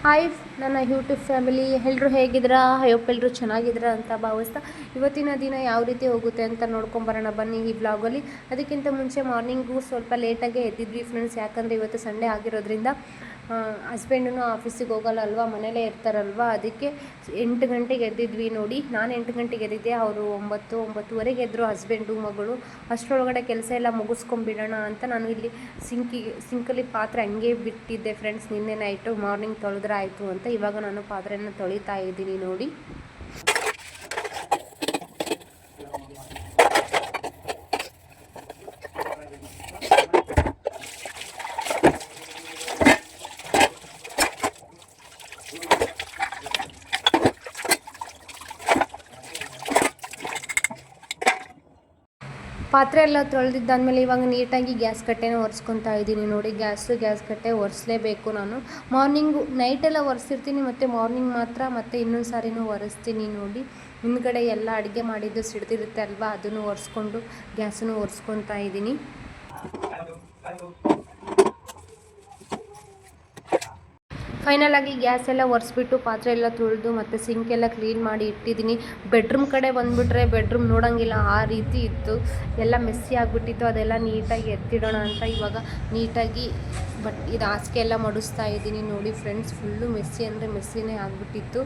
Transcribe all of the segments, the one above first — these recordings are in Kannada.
ಹಾಯ್ ನನ್ನ ಯೂಟ್ಯೂಬ್ ಫ್ಯಾಮಿಲಿ ಎಲ್ಲರೂ ಹೇಗಿದ್ದೀರಾ? ಹೋಪ್ ಎಲ್ಲರೂ ಚೆನ್ನಾಗಿದ್ದೀರಾ ಅಂತ ಭಾವಿಸ್ತಾ ಇವತ್ತಿನ ದಿನ ಯಾವ ರೀತಿ ಹೋಗುತ್ತೆ ಅಂತ ನೋಡ್ಕೊಂಬರೋಣ ಬನ್ನಿ ಈ ಬ್ಲಾಗಲ್ಲಿ. ಅದಕ್ಕಿಂತ ಮುಂಚೆ ಮಾರ್ನಿಂಗು ಸ್ವಲ್ಪ ಲೇಟಾಗೆ ಎದ್ದಿದ್ವಿ ಫ್ರೆಂಡ್ಸ್, ಯಾಕಂದರೆ ಇವತ್ತು ಸಂಡೇ ಆಗಿರೋದ್ರಿಂದ ಹಸ್ಬೆಂಡೂ ಆಫೀಸಿಗೆ ಹೋಗಲ್ಲ ಅಲ್ವಾ, ಮನೇಲೇ ಇರ್ತಾರಲ್ವ, ಅದಕ್ಕೆ 8 ಗಂಟೆಗೆ ಎದ್ದಿದ್ವಿ ನೋಡಿ. ನಾನು 8 ಗಂಟೆಗೆ ಎದ್ದಿದ್ದೆ, ಅವರು 9-9:30 ಎದ್ದರು ಹಸ್ಬೆಂಡು ಮಗಳು. ಅಷ್ಟರೊಳಗಡೆ ಕೆಲಸ ಎಲ್ಲ ಮುಗಿಸ್ಕೊಂಬಿಡೋಣ ಅಂತ ನಾನು ಇಲ್ಲಿ ಸಿಂಕಲ್ಲಿ ಪಾತ್ರೆ ಹಂಗೆ ಬಿಟ್ಟಿದ್ದೆ ಫ್ರೆಂಡ್ಸ್. ನಿನ್ನೆ ನೈಟು ಮಾರ್ನಿಂಗ್ ತೊಳೆದ್ರೆ ಆಯಿತು ಅಂತ ಇವಾಗ ನಾನು ಪಾತ್ರೆನ ತೊಳಿತಾ ಇದ್ದೀನಿ ನೋಡಿ. ಪಾತ್ರೆ ಎಲ್ಲ ತೊಳೆದಿದ್ದಾದಮೇಲೆ ಇವಾಗ ನೀಟಾಗಿ ಗ್ಯಾಸ್ ಕಟ್ಟೆನ ಒರೆಸ್ಕೊತಾ ಇದ್ದೀನಿ ನೋಡಿ. ಗ್ಯಾಸ್ ಕಟ್ಟೆ ಒರೆಸ್ಲೇಬೇಕು ನಾನು. ಮಾರ್ನಿಂಗು ನೈಟೆಲ್ಲ ಒರೆಸಿರ್ತೀನಿ ಮತ್ತು ಮಾರ್ನಿಂಗ್ ಮಾತ್ರ ಮತ್ತೆ ಇನ್ನೊಂದು ಸಾರಿನೂ ಒರೆಸ್ತೀನಿ ನೋಡಿ. ಹಿಂದ್ಗಡೆ ಎಲ್ಲ ಅಡುಗೆ ಮಾಡಿದ್ದು ಸಿಡ್ದಿರುತ್ತೆ ಅಲ್ವಾ, ಅದನ್ನು ಒರೆಸ್ಕೊಂಡು ಗ್ಯಾಸನ್ನು ಒರೆಸ್ಕೊತಾ ಇದ್ದೀನಿ. ಫೈನಲ್ ಆಗಿ ಗ್ಯಾಸ್ ಎಲ್ಲ ಒರೆಸ್ಬಿಟ್ಟು ಪಾತ್ರೆ ಎಲ್ಲ ತೊಳೆದು ಮತ್ತು ಸಿಂಕ್ ಎಲ್ಲ ಕ್ಲೀನ್ ಮಾಡಿ ಇಟ್ಟಿದ್ದೀನಿ. ಬೆಡ್ರೂಮ್ ಕಡೆ ಬಂದುಬಿಟ್ರೆ ಬೆಡ್ರೂಮ್ ನೋಡೋಂಗಿಲ್ಲ, ಆ ರೀತಿ ಇತ್ತು, ಎಲ್ಲ ಮೆಸ್ಸಿ ಆಗಿಬಿಟ್ಟಿತ್ತು. ಅದೆಲ್ಲ ನೀಟಾಗಿ ಎತ್ತಿಡೋಣ ಅಂತ ಇವಾಗ ನೀಟಾಗಿ ಇದು ಹಾಸಿಗೆ ಎಲ್ಲ ಮಡಿಸ್ತಾ ಇದ್ದೀನಿ ನೋಡಿ ಫ್ರೆಂಡ್ಸ್. ಫುಲ್ಲು ಮೆಸ್ಸಿ ಅಂದರೆ ಮೆಸ್ಸಿನೇ ಆಗಿಬಿಟ್ಟಿತ್ತು.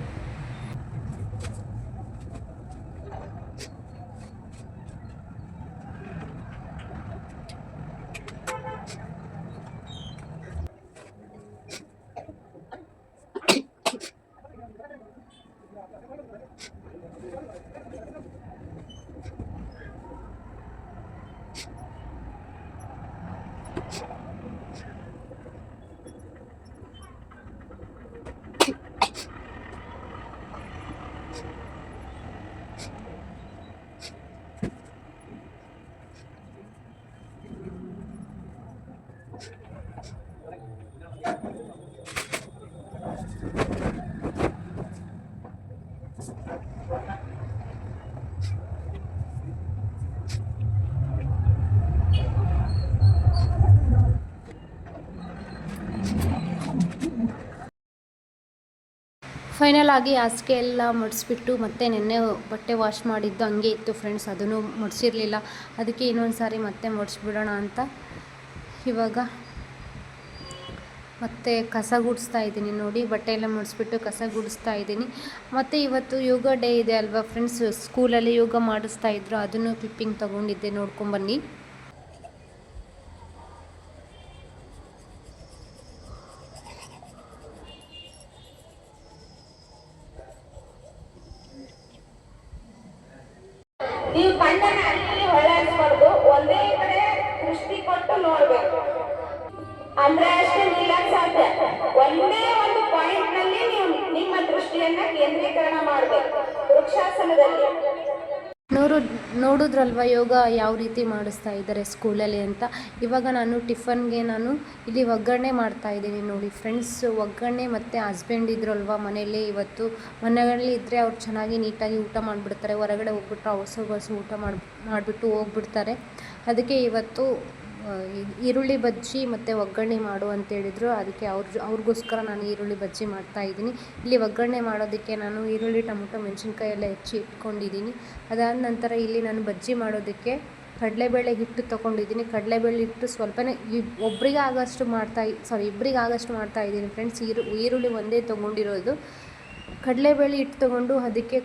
ಫೈನಲ್ ಆಗಿ ಹಾಸಿಗೆ ಎಲ್ಲ ಮಡಿಸ್ಬಿಟ್ಟು ಮತ್ತೆ ನೆನ್ನೆ ಬಟ್ಟೆ ವಾಶ್ ಮಾಡಿದ್ದು ಹಂಗೆ ಇತ್ತು ಫ್ರೆಂಡ್ಸ್, ಅದನ್ನು ಮಡಿಸಿರಲಿಲ್ಲ. ಅದಕ್ಕೆ ಇನ್ನೊಂದು ಸಾರಿ ಮತ್ತೆ ಮಡಿಸ್ಬಿಡೋಣ ಅಂತ ಇವಾಗ ಮತ್ತೆ ಕಸ ಗುಡಿಸ್ತಾ ಇದ್ದೀನಿ ನೋಡಿ. ಬಟ್ಟೆ ಎಲ್ಲ ಮಡಿಸ್ಬಿಟ್ಟು ಕಸ ಗುಡಿಸ್ತಾ ಇದ್ದೀನಿ. ಮತ್ತು ಇವತ್ತು ಯೋಗ ಡೇ ಇದೆ ಅಲ್ವಾ ಫ್ರೆಂಡ್ಸ್, ಸ್ಕೂಲಲ್ಲಿ ಯೋಗ ಮಾಡಿಸ್ತಾ ಇದ್ರು, ಅದನ್ನು ಕ್ಲಿಪ್ಪಿಂಗ್ ತೊಗೊಂಡಿದ್ದೆ, ನೋಡ್ಕೊಂಬನ್ನಿ. ನೀವು ಕಣ್ಣನ್ನ ಅಲ್ಲಿ ಹೊಳಾಡಿಸ್ಬಾರ್ದು, ಒಂದೇ ಕಡೆ ದೃಷ್ಟಿ ಕೊಟ್ಟು ನೋಡ್ಬೇಕು, ಅಂದ್ರೆ ಅಷ್ಟೇ ನಿಲ್ಲಕ್ ಸಾಧ್ಯ. ಒಂದೇ ಒಂದು ಪಾಯಿಂಟ್ ನಲ್ಲಿ ನೀವು ನಿಮ್ಮ ದೃಷ್ಟಿಯನ್ನ ಕೇಂದ್ರೀಕರಣ ಮಾಡಬೇಕು ವೃಕ್ಷಾಸನದಲ್ಲಿ. ನೋಡಿದ್ರಲ್ವ ಯೋಗ ಯಾವ ರೀತಿ ಮಾಡಿಸ್ತಾ ಇದ್ದಾರೆ ಸ್ಕೂಲಲ್ಲಿ ಅಂತ. ಇವಾಗ ನಾನು ಟಿಫನ್ಗೆ ಇಲ್ಲಿ ಒಗ್ಗರಣೆ ಮಾಡ್ತಾ ಇದ್ದೀನಿ ನೋಡಿ ಫ್ರೆಂಡ್ಸ್. ಒಗ್ಗರಣೆ ಮತ್ತು ಹಸ್ಬೆಂಡ್ ಇದ್ರಲ್ವ ಮನೇಲಿ, ಇವತ್ತು ಮನೆಯಲ್ಲಿ ಇದ್ದರೆ ಅವ್ರು ಚೆನ್ನಾಗಿ ನೀಟಾಗಿ ಊಟ ಮಾಡಿಬಿಡ್ತಾರೆ, ಹೊರಗಡೆ ಹೋಗ್ಬಿಟ್ರೆ ಅವಸು ಊಟ ಮಾಡಿಬಿಟ್ಟು ಹೋಗ್ಬಿಡ್ತಾರೆ. ಅದಕ್ಕೆ ಇವತ್ತು ಈರುಳ್ಳಿ ಬಜ್ಜಿ ಮತ್ತು ಒಗ್ಗರಣೆ ಮಾಡು ಅಂತ ಹೇಳಿದರು. ಅದಕ್ಕೆ ಅವ್ರಿಗೋಸ್ಕರ ನಾನು ಈರುಳ್ಳಿ ಬಜ್ಜಿ ಮಾಡ್ತಾಯಿದ್ದೀನಿ. ಇಲ್ಲಿ ಒಗ್ಗರಣೆ ಮಾಡೋದಕ್ಕೆ ನಾನು ಈರುಳ್ಳಿ, ಟೊಮೊಟೊ, ಮೆಣಸಿನ್ಕಾಯಿ ಎಲ್ಲ ಹೆಚ್ಚಿ ಇಟ್ಕೊಂಡಿದ್ದೀನಿ. ಅದಾದ ನಂತರ ಇಲ್ಲಿ ನಾನು ಬಜ್ಜಿ ಮಾಡೋದಕ್ಕೆ ಕಡಲೆಬೇಳೆ ಹಿಟ್ಟು ತೊಗೊಂಡಿದ್ದೀನಿ. ಕಡಲೆಬೇಳೆ ಹಿಟ್ಟು ಸ್ವಲ್ಪನೇ ಇಬ್ಬರಿಗೆ ಆಗಷ್ಟು ಮಾಡ್ತಾಯಿದ್ದೀನಿ ಫ್ರೆಂಡ್ಸ್. ಈರುಳ್ಳಿ ಒಂದೇ ತೊಗೊಂಡಿರೋದು. ಕಡಲೆಬೇಳೆ ಹಿಟ್ಟು ತೊಗೊಂಡು ಅದಕ್ಕೆ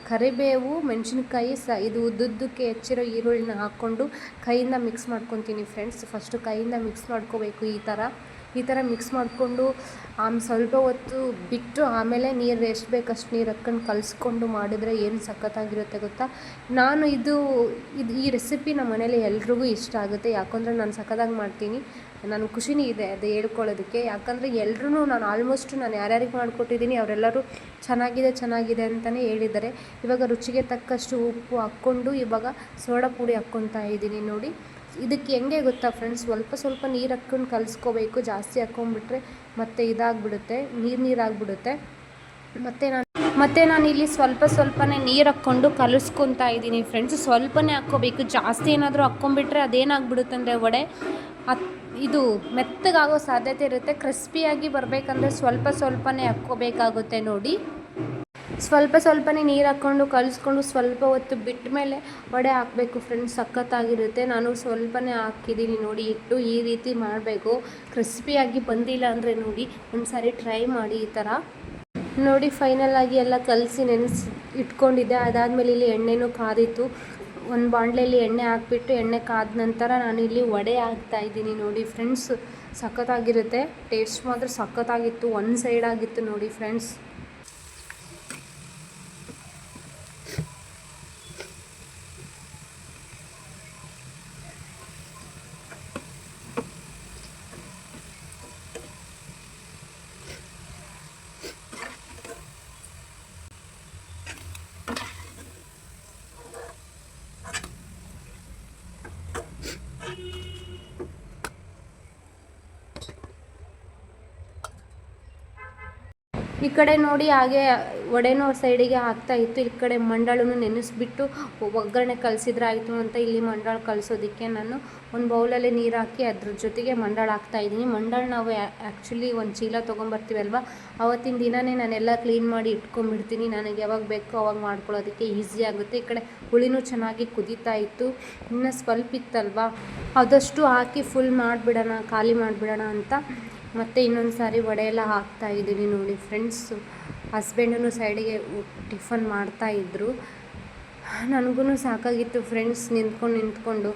ಕರಿಬೇವು, ಮೆಣಸಿನ್ಕಾಯಿ ಇದು ಉದ್ದುದ್ದಕ್ಕೆ ಹೆಚ್ಚಿರೋ ಈರುಳ್ಳಿನ ಹಾಕ್ಕೊಂಡು ಕೈಯಿಂದ ಮಿಕ್ಸ್ ಮಾಡ್ಕೊತೀನಿ ಫ್ರೆಂಡ್ಸ್. ಫಸ್ಟು ಕೈಯಿಂದ ಮಿಕ್ಸ್ ಮಾಡ್ಕೋಬೇಕು. ಈ ಥರ ಮಿಕ್ಸ್ ಮಾಡಿಕೊಂಡು ಸ್ವಲ್ಪ ಹೊತ್ತು ಬಿಟ್ಟು ಆಮೇಲೆ ನೀರು ಎಷ್ಟು ಬೇಕಷ್ಟು ನೀರು ಹಾಕ್ಕೊಂಡು ಕಲಿಸ್ಕೊಂಡು ಮಾಡಿದರೆ ಏನು ಸಖತ್ತಾಗಿರುತ್ತೆ ಗೊತ್ತಾ. ನಾನು ಈ ರೆಸಿಪಿ ನಮ್ಮ ಮನೇಲಿ ಎಲ್ರಿಗೂ ಇಷ್ಟ ಆಗುತ್ತೆ, ಯಾಕಂದರೆ ನಾನು ಸಖತ್ತಾಗಿ ಮಾಡ್ತೀನಿ. ನನಗೆ ಖುಷಿನೇ ಇದೆ ಅದು ಹೇಳ್ಕೊಳ್ಳೋದಕ್ಕೆ, ಯಾಕಂದರೆ ಎಲ್ಲರೂ ನಾನು ಯಾರ್ಯಾರಿಗೆ ಮಾಡಿಕೊಟ್ಟಿದ್ದೀನಿ ಅವರೆಲ್ಲರೂ ಚೆನ್ನಾಗಿದೆ ಅಂತಲೇ ಹೇಳಿದ್ದಾರೆ. ಇವಾಗ ರುಚಿಗೆ ತಕ್ಕಷ್ಟು ಉಪ್ಪು ಹಾಕ್ಕೊಂಡು ಇವಾಗ ಸೋಡಾ ಪುಡಿ ಹಾಕ್ಕೊತಾ ಇದ್ದೀನಿ ನೋಡಿ. ಇದಕ್ಕೆ ಹೆಂಗೆ ಗೊತ್ತಾ ಫ್ರೆಂಡ್ಸ್, ಸ್ವಲ್ಪ ನೀರು ಹಾಕ್ಕೊಂಡು ಕಲಿಸ್ಕೋಬೇಕು. ಜಾಸ್ತಿ ಹಾಕ್ಕೊಂಡ್ಬಿಟ್ರೆ ಮತ್ತೆ ಇದಾಗ್ಬಿಡುತ್ತೆ, ನೀರಾಗ್ಬಿಡುತ್ತೆ. ಮತ್ತು ನಾನು ಮತ್ತು ನಾನಿಲ್ಲಿ ಸ್ವಲ್ಪನೇ ನೀರು ಹಾಕ್ಕೊಂಡು ಕಲಿಸ್ಕೊತಾ ಇದ್ದೀನಿ ಫ್ರೆಂಡ್ಸ್. ಸ್ವಲ್ಪನೇ ಹಾಕ್ಕೋಬೇಕು, ಜಾಸ್ತಿ ಏನಾದರೂ ಹಾಕ್ಕೊಂಬಿಟ್ರೆ ಅದೇನಾಗ್ಬಿಡುತ್ತೆ ಅಂದರೆ ವಡೆ ಇದು ಮೆತ್ತಗಾಗೋ ಸಾಧ್ಯತೆ ಇರುತ್ತೆ. ಕ್ರಿಸ್ಪಿಯಾಗಿ ಬರಬೇಕಂದ್ರೆ ಸ್ವಲ್ಪನೇ ಹಾಕ್ಕೋಬೇಕಾಗುತ್ತೆ ನೋಡಿ. ಸ್ವಲ್ಪನೇ ನೀರು ಹಾಕ್ಕೊಂಡು ಕಲಿಸ್ಕೊಂಡು ಸ್ವಲ್ಪ ಹೊತ್ತು ಬಿಟ್ಟ ಮೇಲೆ ವಡೆ ಹಾಕಬೇಕು ಫ್ರೆಂಡ್ಸ್. ಸಖತ್ತಾಗಿರುತ್ತೆ. ನಾನು ಸ್ವಲ್ಪನೇ ಹಾಕಿದ್ದೀನಿ ನೋಡಿ ಹಿಟ್ಟು. ಈ ರೀತಿ ಮಾಡಬೇಕು. ಕ್ರಿಸ್ಪಿಯಾಗಿ ಬಂದಿಲ್ಲ ಅಂದರೆ ನೋಡಿ ಒಂದು ಸಾರಿ ಟ್ರೈ ಮಾಡಿ ಈ ಥರ ನೋಡಿ. ಫೈನಲಾಗಿ ಎಲ್ಲ ಕಲಸಿ ಇಟ್ಕೊಂಡಿದ್ದೆ. ಅದಾದಮೇಲೆ ಇಲ್ಲಿ ಎಣ್ಣೆನೂ ಕಾದಿತ್ತು. ಒಂದು ಬಾಣಲೆಯಲ್ಲಿ ಎಣ್ಣೆ ಹಾಕ್ಬಿಟ್ಟು ಎಣ್ಣೆ ಕಾದ ನಂತರ ನಾನು ಇಲ್ಲಿ ವಡೆ ಹಾಕ್ತಾಯಿದ್ದೀನಿ ನೋಡಿ ಫ್ರೆಂಡ್ಸ್. ಸಖತ್ತಾಗಿರುತ್ತೆ. ಟೇಸ್ಟ್ ಮಾತ್ರ ಸಖತ್ತಾಗಿತ್ತು. ಒಂದು ಸೈಡ್ ಆಗಿತ್ತು ನೋಡಿ ಫ್ರೆಂಡ್ಸ್. ಈ ಕಡೆ ನೋಡಿ ಹಾಗೆ ವಡೆನೂ ಸೈಡಿಗೆ ಹಾಕ್ತಾಯಿತ್ತು. ಈ ಕಡೆ ಮಂಡಳೂ ನೆನೆಸ್ಬಿಟ್ಟು ಒಗ್ಗರಣೆ ಕಲಸಿದ್ರೆ ಆಯಿತು ಅಂತ ಇಲ್ಲಿ ಮಂಡಾಳು ಕಲಿಸೋದಕ್ಕೆ ನಾನು ಒಂದು ಬೌಲಲ್ಲಿ ನೀರು ಹಾಕಿ ಅದ್ರ ಜೊತೆಗೆ ಮಂಡಾಳು ಹಾಕ್ತಾಯಿದ್ದೀನಿ. ಮಂಡಾಳು ನಾವು ಆ್ಯಕ್ಚುಲಿ ಒಂದು ಚೀಲ ತೊಗೊಂಬರ್ತೀವಲ್ವ, ಅವತ್ತಿನ ದಿನವೇ ನಾನೆಲ್ಲ ಕ್ಲೀನ್ ಮಾಡಿ ಇಟ್ಕೊಂಡ್ಬಿಡ್ತೀನಿ. ನನಗೆ ಯಾವಾಗ ಬೇಕೋ ಅವಾಗ ಮಾಡ್ಕೊಳ್ಳೋದಕ್ಕೆ ಈಸಿ ಆಗುತ್ತೆ. ಈ ಕಡೆ ಹುಳಿನೂ ಚೆನ್ನಾಗಿ ಕುದೀತಾ ಇತ್ತು. ಇನ್ನು ಸ್ವಲ್ಪ ಇತ್ತಲ್ವ, ಆದಷ್ಟು ಹಾಕಿ ಫುಲ್ ಮಾಡಿಬಿಡೋಣ, ಖಾಲಿ ಮಾಡಿಬಿಡೋಣ ಅಂತ ಮತ್ತು ಇನ್ನೊಂದು ಸಾರಿ ವಡೆ ಎಲ್ಲ ಹಾಕ್ತಾಯಿದ್ದೀನಿ ನೋಡಿ ಫ್ರೆಂಡ್ಸ್. ಹಸ್ಬೆಂಡೂ ಸೈಡಿಗೆ ಟಿಫನ್ ಮಾಡ್ತಾಯಿದ್ರು. ನನಗೂ ಸಾಕಾಗಿತ್ತು ಫ್ರೆಂಡ್ಸ್ ನಿಂತ್ಕೊಂಡು.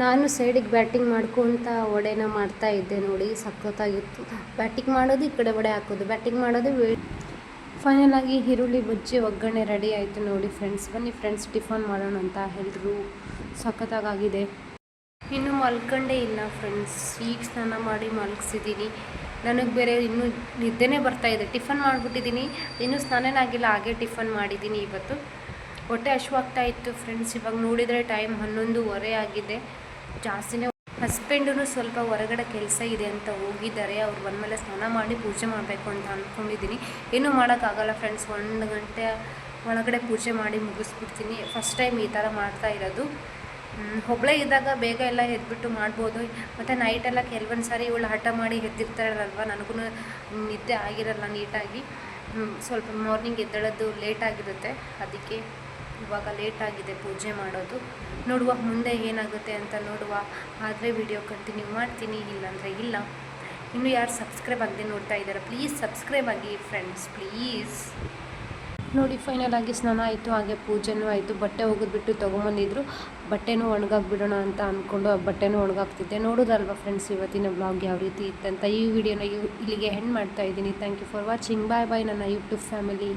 ನಾನು ಸೈಡಿಗೆ ಬ್ಯಾಟಿಂಗ್ ಮಾಡ್ಕೊತ ವಡೆನ ಮಾಡ್ತಾಯಿದ್ದೆ ನೋಡಿ. ಸಖತ್ತಾಗಿತ್ತು. ಬ್ಯಾಟಿಂಗ್ ಮಾಡೋದು, ಈ ಕಡೆ ವಡೆ ಹಾಕೋದು, ಬ್ಯಾಟಿಂಗ್ ಮಾಡೋದು. ಫೈನಲಾಗಿ ಈರುಳ್ಳಿ ಬಜ್ಜಿ ಒಗ್ಗರಣೆ ರೆಡಿ ಆಯಿತು ನೋಡಿ ಫ್ರೆಂಡ್ಸ್. ಬನ್ನಿ ಫ್ರೆಂಡ್ಸ್ ಟಿಫನ್ ಮಾಡೋಣ ಅಂತ ಎಲ್ಲರೂ. ಸಖತ್ತಾಗಿದೆ. ಇನ್ನೂ ಮಲ್ಕೊಂಡೇ ಇಲ್ಲ ಫ್ರೆಂಡ್ಸ್. ಈಗ ಸ್ನಾನ ಮಾಡಿ ಮಲಗಿಸಿದ್ದೀನಿ. ನನಗೆ ಬೇರೆ ಇನ್ನೂ ನಿದ್ದೆನೇ ಬರ್ತಾಯಿದೆ. ಟಿಫನ್ ಮಾಡಿಬಿಟ್ಟಿದ್ದೀನಿ, ಇನ್ನೂ ಸ್ನಾನನೇ ಆಗಿಲ್ಲ, ಹಾಗೆ ಟಿಫನ್ ಮಾಡಿದ್ದೀನಿ ಇವತ್ತು. ಹೊಟ್ಟೆ ಹಶ್ವಾಗ್ತಾ ಇತ್ತು ಫ್ರೆಂಡ್ಸ್. ಇವಾಗ ನೋಡಿದರೆ ಟೈಮ್ 11:15 ಆಗಿದೆ. ಜಾಸ್ತಿನೇ. ಹಸ್ಬೆಂಡೂ ಸ್ವಲ್ಪ ಹೊರಗಡೆ ಕೆಲಸ ಇದೆ ಅಂತ ಹೋಗಿದ್ದಾರೆ. ಅವ್ರು ಬಂದಮೇಲೆ ಸ್ನಾನ ಮಾಡಿ ಪೂಜೆ ಮಾಡಬೇಕು ಅಂತ ಅಂದ್ಕೊಂಡಿದ್ದೀನಿ. ಏನೂ ಮಾಡೋಕ್ಕಾಗಲ್ಲ ಫ್ರೆಂಡ್ಸ್. 1 ಗಂಟೆ ಒಳಗಡೆ ಪೂಜೆ ಮಾಡಿ ಮುಗಿಸ್ಬಿಡ್ತೀನಿ. ಫಸ್ಟ್ ಟೈಮ್ ಈ ಥರ ಮಾಡ್ತಾ ಇರೋದು. ಒಬ್ಬಳೇ ಇದ್ದಾಗ ಬೇಗ ಎಲ್ಲ ಎದ್ಬಿಟ್ಟು ಮಾಡ್ಬೋದು. ಮತ್ತು ನೈಟೆಲ್ಲ ಕೆಲವೊಂದು ಸಾರಿ ಇವಳು ಹಠ ಮಾಡಿ ಎದ್ದಿರ್ತಾರಲ್ವ, ನನಗೂ ನಿದ್ದೆ ಆಗಿರಲ್ಲ ನೀಟಾಗಿ. ಸ್ವಲ್ಪ ಮಾರ್ನಿಂಗ್ ಎದ್ದೇಳೋದು ಲೇಟಾಗಿರುತ್ತೆ. ಅದಕ್ಕೆ ಇವಾಗ ಲೇಟಾಗಿದೆ ಪೂಜೆ ಮಾಡೋದು. ನೋಡುವ ಮುಂದೆ ಏನಾಗುತ್ತೆ ಅಂತ ನೋಡುವ. ಆದರೆ ವಿಡಿಯೋ ಕಂಟಿನ್ಯೂ ಮಾಡ್ತೀನಿ, ಇಲ್ಲಾಂದರೆ ಇಲ್ಲ. ಇನ್ನೂ ಯಾರು ಸಬ್ಸ್ಕ್ರೈಬ್ ಆಗದೆ ನೋಡ್ತಾ ಇದ್ದಾರೆ, ಪ್ಲೀಸ್ ಸಬ್ಸ್ಕ್ರೈಬ್ ಆಗಿ ಫ್ರೆಂಡ್ಸ್ ಪ್ಲೀಸ್. ನೋಡಿ ಫೈನಲ್ ಆಗಿ ಸ್ನಾನ ಆಯಿತು, ಹಾಗೆ ಪೂಜೆನೂ ಆಯಿತು. ಬಟ್ಟೆ ಒಗೆದ್ಬಿಟ್ಟು ತೊಗೊಂಬಂದಿದ್ರು. ಬಟ್ಟೆನೂ ಒಣಗಾಕ್ಬಿಡೋಣ ಅಂತ ಅಂದ್ಕೊಂಡು ಆ ಬಟ್ಟೆನೂ ಒಣಗಾಕ್ತಿದ್ದೆ. ನೋಡೋದಲ್ವ ಫ್ರೆಂಡ್ಸ್ ಇವತ್ತಿನ ಬ್ಲಾಗ್ ಯಾವ ರೀತಿ ಇತ್ತಂತ. ಈ ವಿಡಿಯೋನ ಇಲ್ಲಿಗೆ ಎಂಡ್ ಮಾಡ್ತಾ ಇದ್ದೀನಿ. Thank you for watching. Bye bye ನನ್ನ ಯೂಟ್ಯೂಬ್ ಫ್ಯಾಮಿಲಿ.